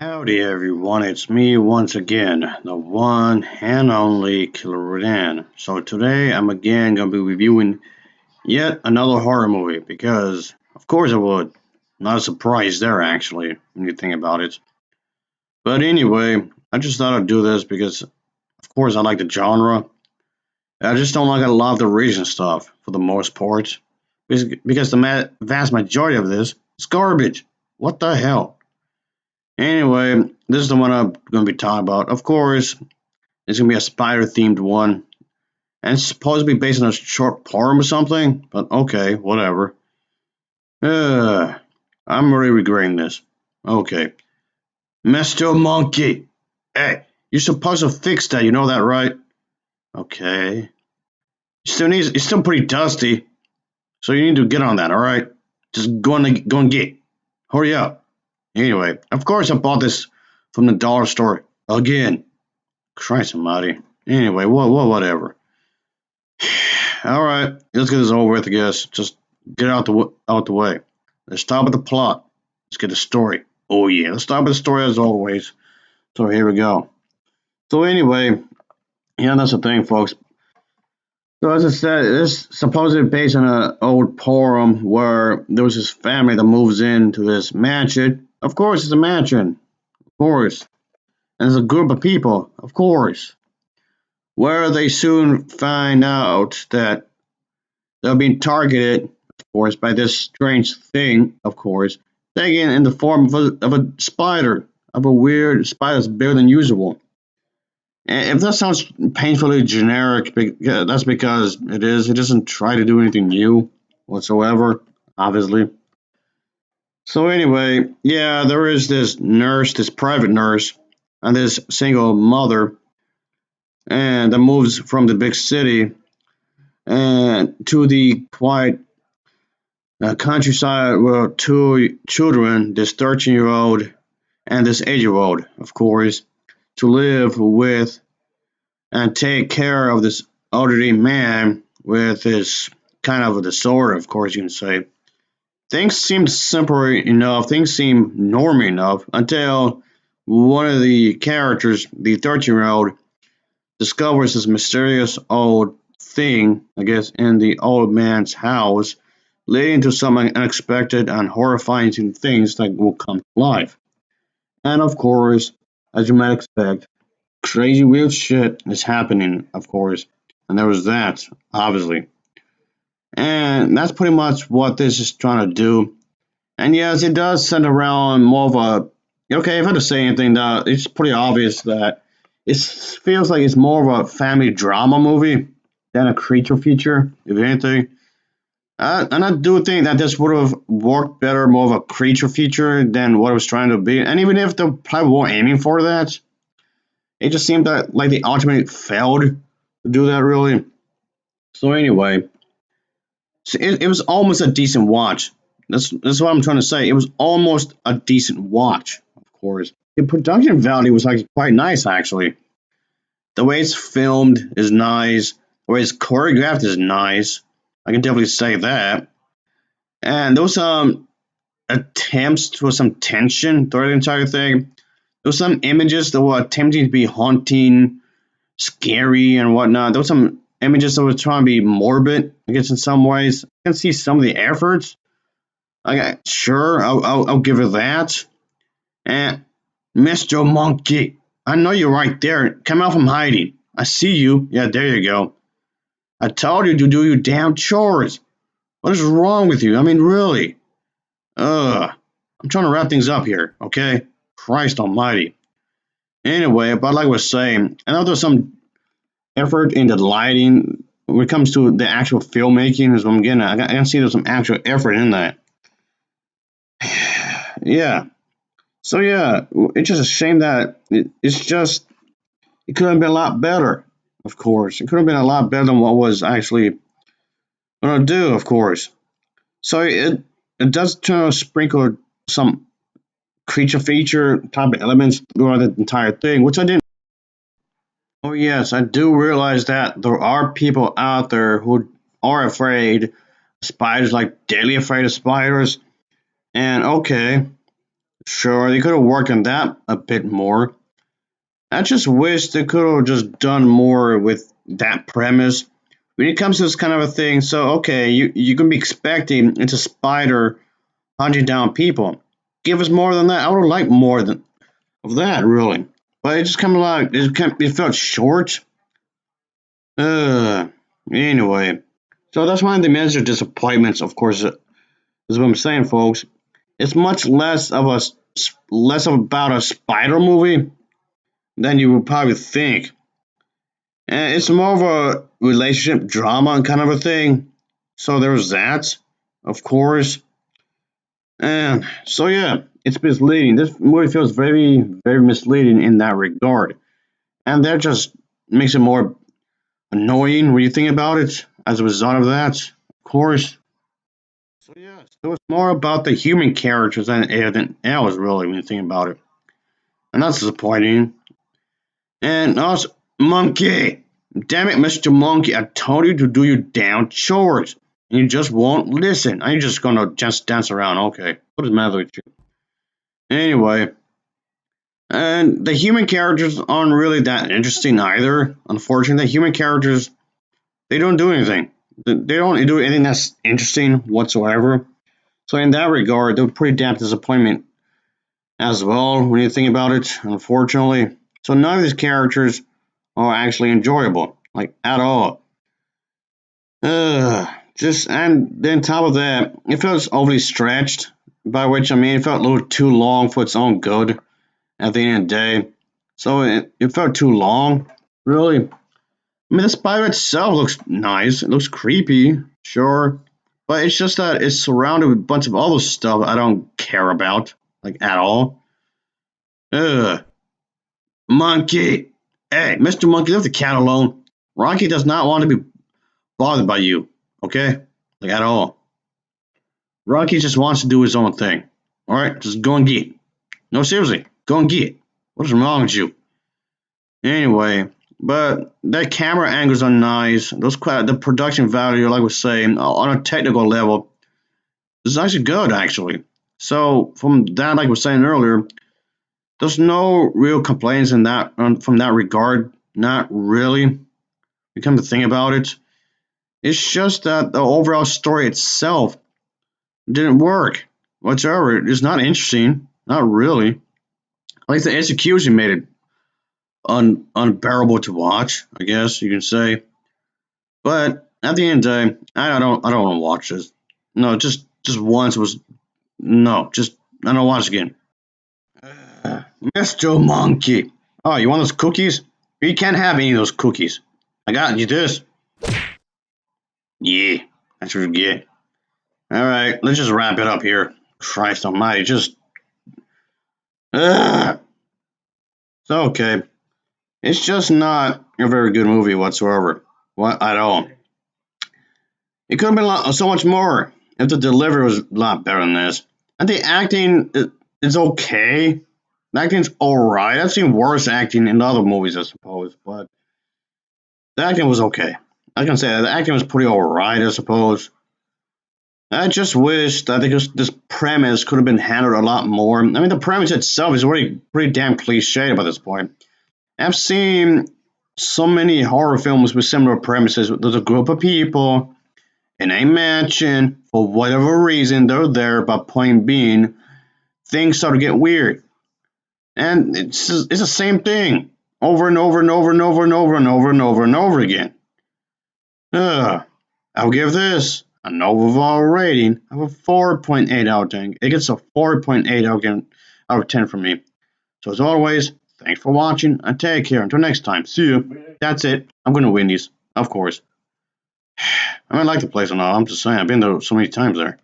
Howdy everyone, it's me once again, the one and only Killer Rodan. So today I'm again gonna be reviewing yet another horror movie because of course I would. Not a surprise there actually, when you think about it. But anyway, I just thought I'd do this because of course I like the genre. I just don't like a lot of the recent stuff for the most part. Because the vast majority of this is garbage. What the hell? Anyway, this is the one I'm going to be talking about. Of course, it's going to be a spider themed one. And it's supposed to be based on a short poem or something. But okay, whatever. Uh, I'm really regretting this. Okay. Mr. Monkey! Hey, you're supposed to fix that, you know that, right? Okay. It's still pretty dusty. So you need to get on that, alright? Just go and get. Hurry up. Anyway, of course I bought this from the dollar store again. Christ almighty. Anyway, whatever. All right, let's get this over with. I guess just get out the way. Let's start with the plot. Let's get the story. Oh yeah, let's start with the story as always. So here we go. So anyway, yeah, that's the thing, folks. So as I said, it's supposedly based on an old poem where there was this family that moves into this mansion. Of course, it's a mansion. Of course, and there's a group of people. Of course, where they soon find out that they're being targeted, of course, by this strange thing, of course, taken in the form of a spider, of a weird spider that's bigger than usual. And if that sounds painfully generic, that's because it is. It doesn't try to do anything new whatsoever, obviously. So anyway, yeah, there is this nurse, this private nurse, and this single mother, and that moves from the big city and to the quiet countryside with two children, this 13-year-old and this 8-year-old, of course, to live with and take care of this elderly man with his kind of a disorder, of course, you can say. Things seem simple enough, things seem normal enough until one of the characters, the 13-year-old, discovers this mysterious old thing, I guess, in the old man's house, leading to some unexpected and horrifying things that will come to life. And of course, as you might expect, crazy weird shit is happening, of course. And there was that, obviously. And that's pretty much what this is trying to do. And yes, it does send around more of a. Okay, if I had to say anything, it's pretty obvious that it feels like it's more of a family drama movie than a creature feature, if anything. And I do think that this would have worked better, more of a creature feature than what it was trying to be. And even if they probably weren't aiming for that, it just seemed that like they ultimately failed to do that really. So anyway, so it was almost a decent watch. That's what I'm trying to say. It was almost a decent watch, of course. The production value was like quite nice actually. The way it's filmed is nice. The way it's choreographed is nice. I can definitely say that. And there was some attempts to some tension throughout the entire thing. There was some images that were attempting to be haunting, scary, and whatnot. There was some images that were trying to be morbid, I guess, in some ways. I can see some of the efforts. Okay, sure, I'll give it that. And Mr. Monkey, I know you're right there. Come out from hiding. I see you. Yeah, there you go. I told you to do your damn chores. What is wrong with you? I mean, really? Ugh. I'm trying to wrap things up here, okay? Christ almighty. Anyway, but like I was saying, I know there's some effort in the lighting when it comes to the actual filmmaking is what I'm getting at. I can see there's some actual effort in that. Yeah. So yeah, it's just a shame that it could have been a lot better, of course. It could have been a lot better than what was actually going to do, of course. So it does try to sprinkle some creature feature type of elements throughout the entire thing, which I didn't. Oh yes, I do realize that there are people out there who are afraid of spiders, like deadly afraid of spiders. And okay, Sure, they could have worked on that a bit more. I just wish they could have just done more with that premise. When it comes to this kind of a thing, so okay, you can be expecting it's a spider hunting down people. Give us more than that. I would like more than of that, really. But it just kind of like it felt short. Uh, anyway, so that's one of the major disappointments. Of course, is what I'm saying, folks. It's much less about a spider movie than you would probably think. And it's more of a relationship drama kind of a thing. So there's that, of course. And so yeah, it's misleading. This movie feels very, very misleading in that regard. And that just makes it more annoying when you think about it as a result of that, of course. So yeah, so it's more about the human characters than anything else, really, when you think about it. And that's disappointing. And also, Monkey! Damn it, Mr. Monkey, I told you to do your damn chores. And you just won't listen. I'm just gonna just dance around, okay. What is the matter with you? Anyway, and the human characters aren't really that interesting either. Unfortunately, the human characters, they don't do anything. They don't do anything that's interesting whatsoever. So in that regard, they're pretty damn disappointment as well when you think about it, unfortunately. So none of these characters are actually enjoyable, like at all. Just and then top of that, it felt overly stretched, by which I mean it felt a little too long for its own good at the end of the day. So it felt too long, really. I mean, the spider itself looks nice. It looks creepy, sure, but it's just that it's surrounded with a bunch of other stuff I don't care about, like at all. Ugh. Monkey! Hey, Mr. Monkey, leave the cat alone. Rocky does not want to be bothered by you, okay? Like at all. Rocky just wants to do his own thing. Alright, just go and get. No, seriously, go and get. What is wrong with you? Anyway, but that camera angles are nice. The production value, like we was saying, on a technical level, is actually good, actually. So from that, like we was saying earlier, there's no real complaints in that from that regard. Not really. You come to think about it, it's just that the overall story itself didn't work whatsoever. It's not interesting. Not really. At least the execution made it unbearable to watch, I guess you can say. But at the end of the day, I don't want to watch this. No, just once was no, just I don't watch again. Mr. Monkey. Oh, you want those cookies? You can't have any of those cookies. I got you this. Yeah, that's what you get. Alright, let's just wrap it up here. Christ almighty, just it's okay. It's just not a very good movie whatsoever. What at all. It could have been so much more if the delivery was a lot better than this. And the acting is okay. The acting's alright. I've seen worse acting in other movies, I suppose, but the acting was okay. I can say that the acting was pretty alright, I suppose. I just wish that this premise could have been handled a lot more. I mean, the premise itself is already pretty damn cliche by this point. I've seen so many horror films with similar premises. There's a group of people in a mansion. For whatever reason, they're there, but point being, things start to get weird. And it's the same thing over and over and over and over and over and over and over and over again. I'll give this an overall rating of a 4.8 out of 10. It gets a 4.8 out of 10 from me. So as always, thanks for watching and take care. Until next time, see you. That's it. I'm gonna win these, of course. I mean, I like the place and all. I'm just saying, I've been there so many times there.